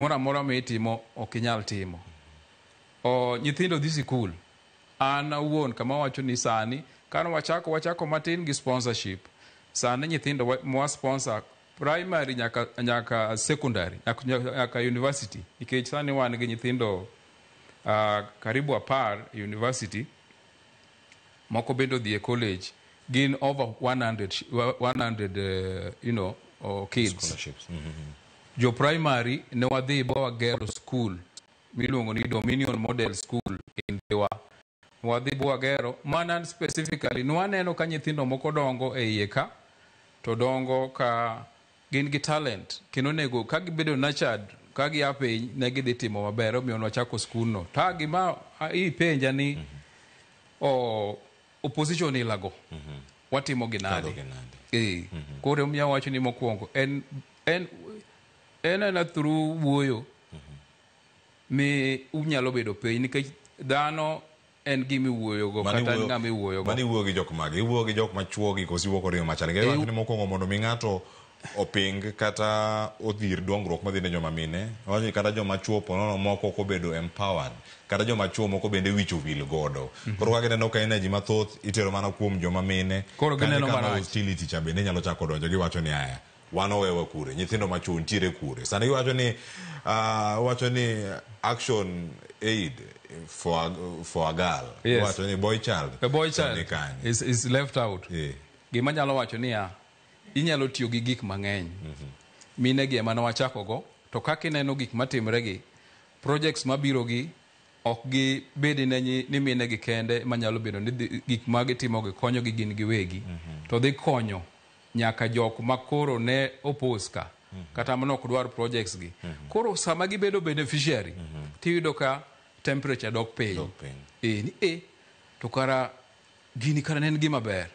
mora mora mitimo okinyal timo. O nyithindo dhi sikul. An awuon kama wacho ni sani kano wachako matin gi sponsorship. Sani nyithindo mwa sponsor primary nyaka secondary nyaka university. Nikech sani wan gi nyithindo karibu 10 university. Moko bendo dhi e college. Gin over 100 kids. Scholarships. Jo primary ne wadhi bawa gero school miluongo ni Dominion Model School in Dhiwa. Wadhi bawa gero mana specifically nwaneno ka nyithindo moko dongo e iye ka to dongo ka gin gi talent kendo nego ka gibedo nurtured ka gi ape ne gidhi timo maber omiyo nwachako school no. Ta gima ipenja ni opposition ilago. Watimo ginade. Kore umiya wacho ni mokwongo en through wuoyo mi unyalo bedo piny nikech dhano en gimi wuoyo go kata ngami wuoyo go. Mani wuoyo gi jok magi, wuoyo gi jok machuo gi kosi wuoko riyo machal. Ngere wacho ni mokwongo mondo mi ng'ato oping kata odhir dongruok madhi ne joma mine. Wacho kata joma chuo ponono moko kobedo empowered. Kata joma chuo moko bende wicho wil godo. Koro kage neno ka energy mathoth itero mana kuom joma mine. Koro gineno mana hostility cha bende nyalo chako donjo giwacho ni aya. Wanowewa kure, nyithindo machuo ntiere kure. Sani wacho ni action aid for a girl. Yes. Wacho ni boy child. A boy child is left out. Gima nyalo wacho ni inyalo tiyo gi gik mang'eny. Mine gi ema wachako go to kaka ineno gik matimre gi projects mabiro gi ok gi bedi ni mine gi kende manyalo bedo ni gik magitimo gi konyo gi gin giwegi to dhi konyo nyaka jok makoro ne opose ka kata mano ok dwar projects gi koro sama gibedo beneficiary tiyudo ka temperature dok piny to kara gini kara nen gima ber